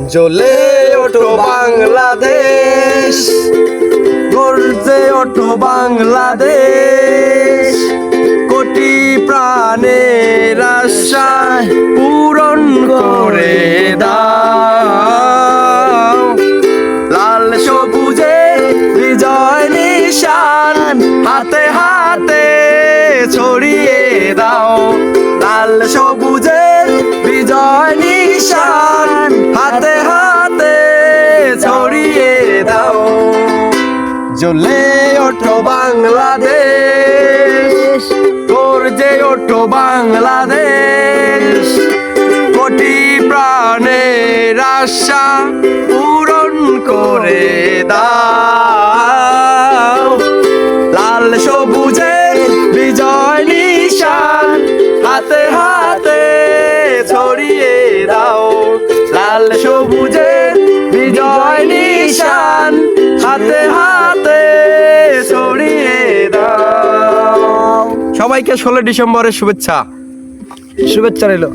জ্বলে ওঠো বাংলাদেশ, গর্জে ওঠো বাংলাদেশ, কোটি প্রাণের আশা পূরণ করে দাও। লাল সবুজের বিজয় নিশান হাতে হাতে ছড়িয়ে দাও। লাল সবুজের বিজয় নিশান হাতে হাতে ছড়িয়ে দাও। জ্বলে ওঠো বাংলাদেশ, গর্জে ওঠো বাংলাদেশ, কোটি প্রাণের আশা পূরণ করে দাও। লাল সবুজের বিজয় নিশান হাতে হাতে ছড়িয়ে দাও। লাল সবুজের বিজয় নিশান হাতে হাতে ছড়িয়ে দাও। সবাইকে 16 ডিসেম্বরের শুভেচ্ছা শুভেচ্ছা রইল।